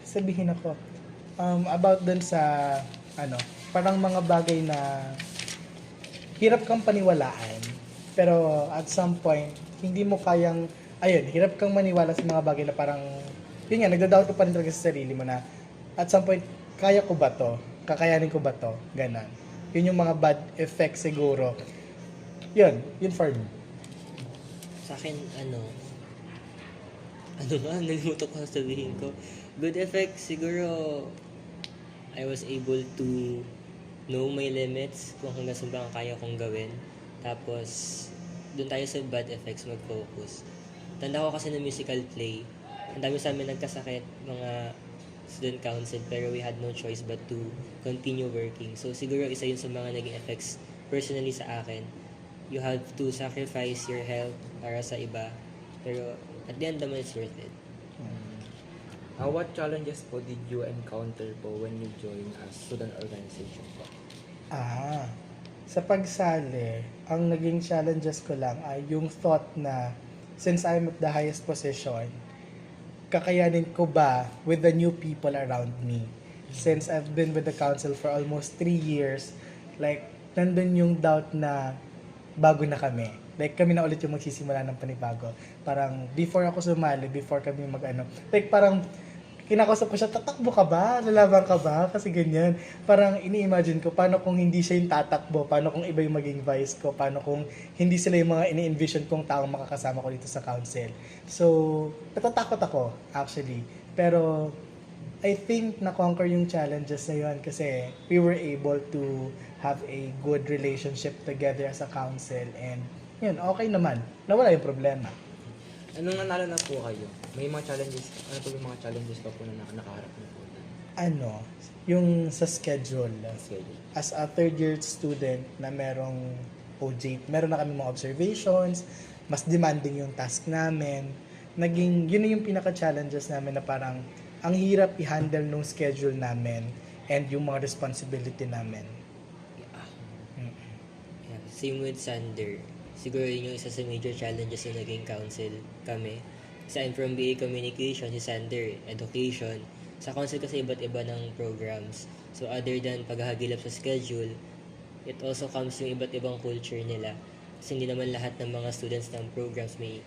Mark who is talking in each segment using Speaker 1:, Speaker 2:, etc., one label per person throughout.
Speaker 1: Sabihin ako, about dun sa, ano, parang mga bagay na hirap kang paniwalaan, pero at some point, hindi mo kayang, ayun, hirap kang maniwala sa mga bagay na parang, yun nga, nagda-doubt ka pa rin talaga sa sarili mo na, at some point, kaya ko ba to? Kakayanin ko ba to? Ganon. Yun yung mga bad effects siguro. Yun for me.
Speaker 2: Sa akin, ano ba, nalimutan ko sabihin ko. Good effect, siguro, I was able to know my limits, kung hanggang saan ba ang kaya kong gawin. Tapos, doon tayo sa bad effects mag-focus. Tanda ko kasi ng musical play, ang dami sa amin nagkasakit, mga student council, pero we had no choice but to continue working. So, siguro isa yun sa mga naging effects personally sa akin. You have to sacrifice your health para sa iba, pero at the end naman, it's worth it.
Speaker 3: What challenges po did you encounter po when you joined a student organization po?
Speaker 1: Sa pagsali, ang naging challenges ko lang ay yung thought na since I'm at the highest position, kakayanin ko ba with the new people around me? Since I've been with the council for almost 3 years, like, nandun yung doubt na bago na kami. Like, kami na ulit yung magsisimula ng panibago. Parang, before ako sumali, before kami mag-ano, like, parang, kinakausap ko siya, tatakbo ka ba? Lalaban ka ba? Kasi ganyan. Parang ini-imagine ko, paano kung hindi siya yung tatakbo? Paano kung iba yung maging vice ko? Paano kung hindi sila yung mga ini-envision kong taong makakasama ko dito sa council? So, natatakot ako, actually. Pero, I think na-conquer yung challenges na yun kasi we were able to have a good relationship together as a council and yun, okay naman. Nawala yung problema.
Speaker 3: Anong nanalo na po kayo? May mga challenges, ano po yung mga challenges pa po na nakaharap niyo po?
Speaker 1: Ano, yung sa schedule.
Speaker 3: Schedule.
Speaker 1: As a third year student na merong OJ, meron na kami mga observations, mas demanding yung task namin. Yun na yung pinaka-challenges namin na parang ang hirap i-handle nung schedule namin and yung mga responsibility namin.
Speaker 2: Yeah. Same with Sander. Siguro yun yung isa sa major challenges na naging council kami. Kasi I'm from BA Communication, si Sander, Education. Sa council kasi iba't iba ng programs. So other than paghahagilap sa schedule, it also comes yung iba't ibang culture nila. Kasi hindi naman lahat ng mga students ng programs may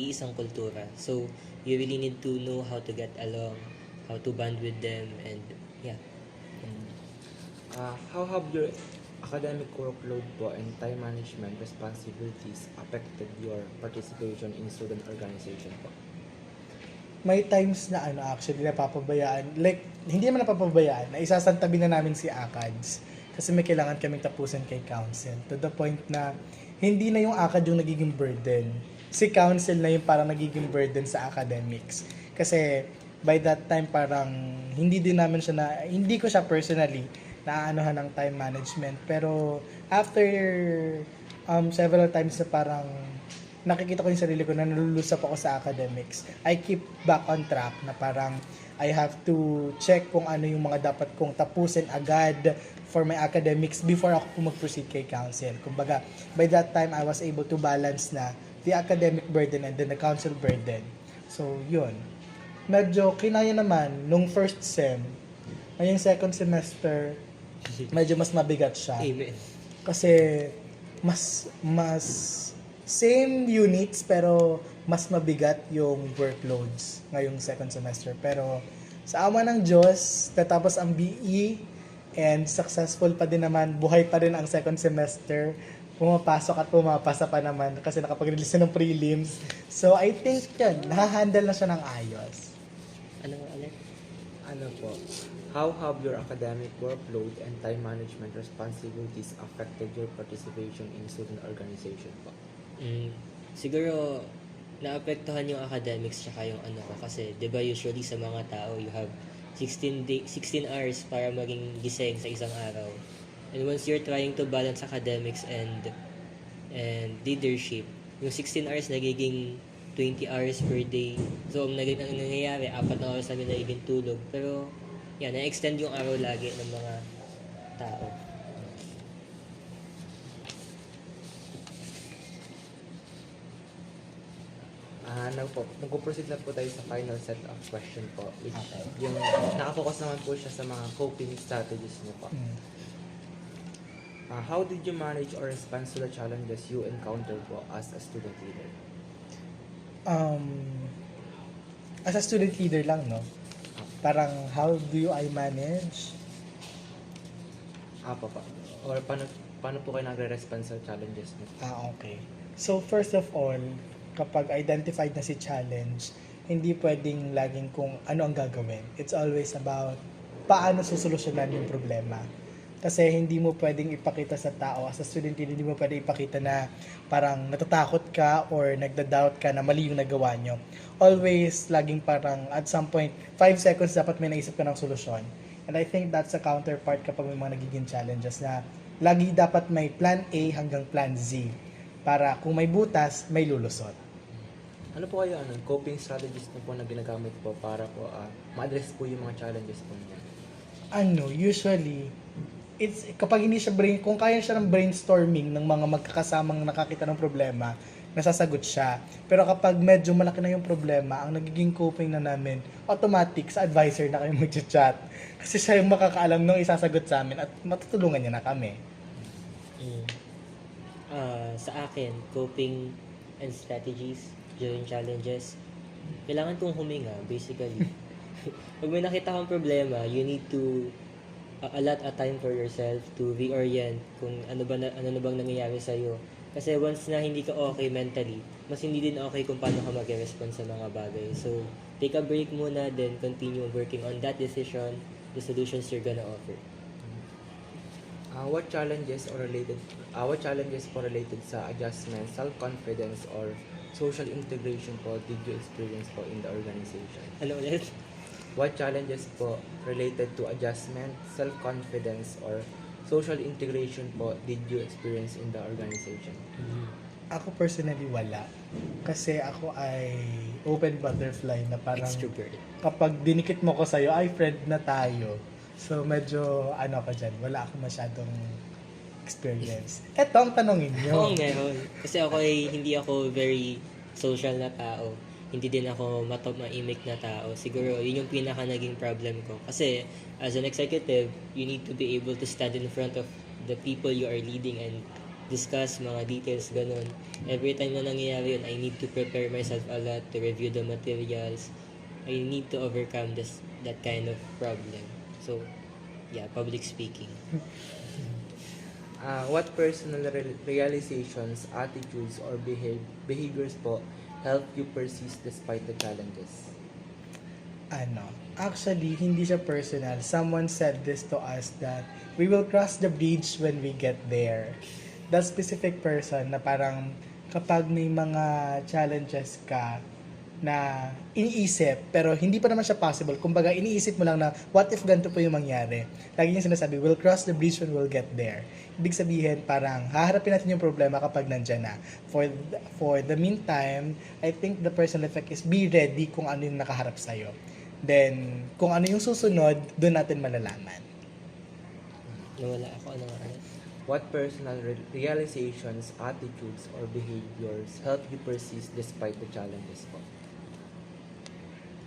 Speaker 2: isang kultura. So you really need to know how to get along, how to bond with them, and yeah.
Speaker 3: How have your academic workload po and time management responsibilities affected your participation in student organization po?
Speaker 1: May times na actually napapabayaan, like hindi naman napapabayaan, na isasantabi na namin si ACADS kasi may kailangan kaming tapusin kay council to the point na hindi na yung ACAD yung nagiging burden, si council na yung parang nagiging burden sa academics kasi by that time parang hindi ko siya personally naanohan ng time management, pero after several times na parang nakikita ko yung sarili ko na nalulusap ako sa academics, I keep back on track na parang I have to check kung ano yung mga dapat kong tapusin agad for my academics before ako mag-proceed kay council. Kumbaga, by that time, I was able to balance na the academic burden and then the council burden. So, yun. Medyo kinaya naman nung first sem, ngayong second semester, medyo mas mabigat siya.
Speaker 2: Amen.
Speaker 1: Kasi mas same units pero mas mabigat yung workloads ngayong second semester. Pero sa awa ng Diyos, tatapos ang BE and successful pa din naman, buhay pa rin ang second semester. Pumapasok at pumapasa pa naman kasi nakapag-release na ng prelims. So I think yun, nakahandle na siya ng ayos.
Speaker 2: Ano ulit?
Speaker 3: Ano po? How have your academic workload and time management responsibilities affected your participation in student organization po?
Speaker 2: Siguro naapektuhan yung academics tsaka yung ano ko kasi 'di ba usually sa mga tao you have 16 hours para maging gising sa isang araw. And once you're trying to balance academics and leadership, yung 16 hours nagiging 20 hours per day. So, ang nangyayari, 4 na oras namin nagiging tulog. Pero, yan, na-extend yung araw lagi ng mga tao.
Speaker 3: Nagpo-proceed na po tayo sa final set of question po, which
Speaker 1: Okay.
Speaker 3: yung nakafocus naman po siya sa mga coping strategies niyo po.
Speaker 1: Mm.
Speaker 3: How did you manage or respond to the challenges you encounter po as a student leader?
Speaker 1: As a student leader lang, no? Parang, how do I manage?
Speaker 3: Pa. Or paano po kayo nagre-respond sa challenges niyo?
Speaker 1: Okay. So, first of all, kapag identified na si challenge, hindi pwedeng laging kung ano ang gagawin. It's always about paano susolusyonan yung problema. Kasi hindi mo pwedeng ipakita sa tao, as a student, hindi mo pwedeng ipakita na parang natatakot ka or nagda-doubt ka na mali yung nagawa nyo. Always, laging parang at some point, 5 seconds dapat may naisip ka ng solusyon. And I think that's a counterpart kapag may mga nagiging challenges na lagi dapat may plan A hanggang plan Z para kung may butas, may lulusot.
Speaker 3: Ano po kayo coping strategies na po na ginagamit po para po ma-address po yung mga challenges po niya?
Speaker 1: Usually, it's kapag hindi siya kung kaya siya ng brainstorming ng mga magkakasamang nakakita ng problema, nasasagot siya. Pero kapag medyo malaki na yung problema, ang nagiging coping na namin, automatic sa advisor na kayo mag-chat. Kasi siya yung makakaalam nung isasagot sa amin at matutulungan niya na kami.
Speaker 2: Sa akin, coping and strategies during challenges, kailangan kong huminga, basically. Pag may nakita kang problema, you need to allot a time for yourself to reorient kung ano na bang nangyayari sa iyo. Kasi once na hindi ka okay mentally, mas hindi din okay kung paano ka mag-respond sa mga bagay. So, take a break muna, then continue working on that decision, the solutions you're gonna offer.
Speaker 3: What challenges po related sa adjustment, self-confidence, or social integration po did you experience po in the organization?
Speaker 2: Ano ulit?
Speaker 3: What challenges po related to adjustment, self-confidence, or social integration po did you experience in the organization?
Speaker 1: Ako personally wala. Kasi ako ay open butterfly na parang
Speaker 2: Extrovert.
Speaker 1: kapag dinikit mo ko sa'yo, ay friend na tayo. So medyo ako dyan, wala akong masyadong experience. Eto ang tanongin
Speaker 2: Oo,
Speaker 1: nyo.
Speaker 2: meron. Kasi ako ay hindi ako very social na tao. Hindi din ako maimik na tao. Siguro, yun yung pinaka naging problem ko. Kasi, as an executive, you need to be able to stand in front of the people you are leading and discuss mga details, ganun. Every time na nangyayari yun, I need to prepare myself a lot to review the materials. I need to overcome that kind of problem. So, yeah, public speaking.
Speaker 3: What personal realizations, attitudes, or behaviors po help you persist despite the challenges?
Speaker 1: Actually, hindi siya personal. Someone said this to us that we will cross the bridge when we get there. That specific person na parang kapag may mga challenges ka na iniisip, pero hindi pa naman siya possible. Kumbaga, iniisip mo lang na, what if ganito po yung mangyari? Lagi niya sinasabi, we'll cross the bridge when we'll get there. Ibig sabihin, parang, haharapin natin yung problema kapag nandyan na. For the meantime, I think the personal effect is be ready kung ano yung nakaharap sa'yo. Then, kung ano yung susunod, doon natin malalaman.
Speaker 2: Nawala ako. Ano nga ulit?
Speaker 3: What personal realizations, attitudes, or behaviors help you persist despite the challenges po?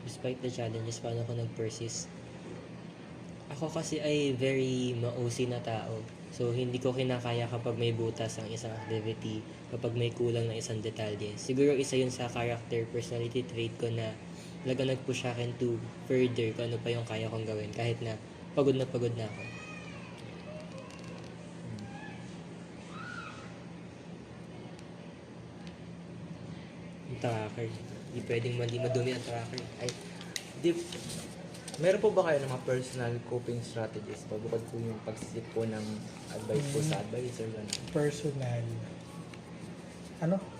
Speaker 2: Despite the challenges, paano ako nag-persist? Ako kasi ay very ma-OC na tao. So, hindi ko kinakaya kapag may butas ang isang activity, kapag may kulang ng isang detalye. Siguro isa yun sa character, personality trait ko na talaga nag-push akin to further kung ano pa yung kaya kong gawin kahit na pagod na ako. Yung tracker. Hindi pwedeng madumi ang tracker.
Speaker 3: Meron po ba kayo ng mga personal coping strategies po bukod po yung pagsisip po ng advice po sa advisor?
Speaker 1: Personal.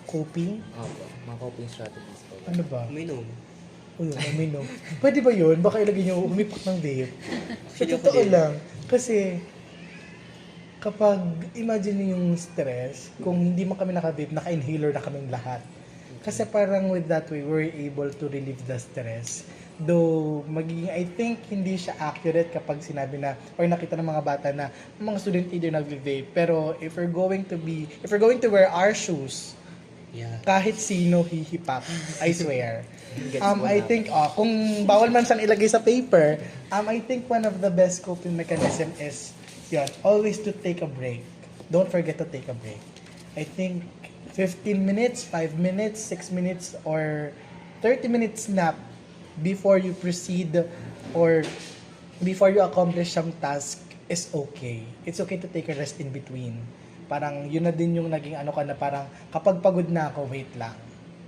Speaker 1: Coping?
Speaker 3: Opo, mga coping strategies po.
Speaker 1: Ano ba?
Speaker 2: Uminom.
Speaker 1: Uminom. Pwede ba yun? Baka ilagay nyo umipak ng vape. Sa
Speaker 2: Actually, ako
Speaker 1: totoo
Speaker 2: din.
Speaker 1: lang. Kasi, kapag imagine nyo yung stress, kung hindi man kami naka-vape, naka-inhaler na kaming lahat. Kasi parang with that way, we're able to relieve the stress. Though, I think hindi siya accurate kapag sinabi na, or nakita ng mga bata na, mga student leader nag-vape. Pero if we're going to wear our shoes,
Speaker 2: Yeah.
Speaker 1: Kahit sino hihipak, I swear.
Speaker 3: Gets
Speaker 1: I think, kung bawal man siyang ilagay sa paper, I think one of the best coping mechanism is, yun, always to take a break. Don't forget to take a break. I think 15 minutes, 5 minutes, 6 minutes, or 30 minutes nap before you proceed or before you accomplish some task is okay. It's okay to take a rest in between. Parang yun na din yung naging ano ka na parang kapag pagod na ako, wait lang.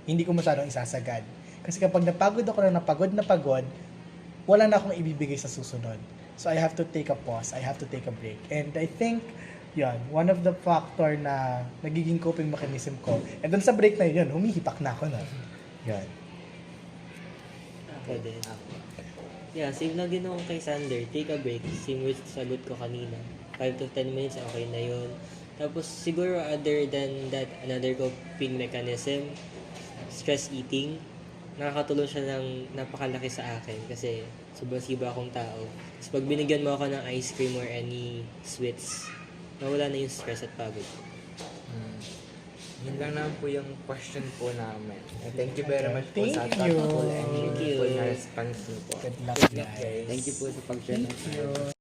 Speaker 1: Hindi ko masyadong isasagad. Kasi kapag napagod ako na pagod, wala na akong ibibigay sa susunod. So I have to take a pause. I have to take a break. And I think, yun, one of the factor na nagiging coping mechanism ko. And dun sa break na yun, humihipak na ako na. Yun.
Speaker 2: Ako din. Yeah, same lang din ako kay Sander. Take a break. Same with sagot ko kanina. 5 to 10 minutes, okay na yun. Tapos siguro other than that, another coping mechanism, stress eating. Nakakatulong siya ng napakalaki sa akin kasi sobrang siba akong tao. Tapos pag binigyan mo ako ng ice cream or any sweets, nawala na yung stress at pagod.
Speaker 3: Yun lang naman po yung question po namin. Thank you very much po
Speaker 1: Thank
Speaker 3: sa
Speaker 1: you.
Speaker 3: thoughtful and
Speaker 2: Thank
Speaker 3: meaningful
Speaker 2: you.
Speaker 3: na response niyo po.
Speaker 1: Good luck,
Speaker 3: Good luck,
Speaker 1: guys.
Speaker 3: guys. Thank you po sa pag-share.
Speaker 1: Thank you.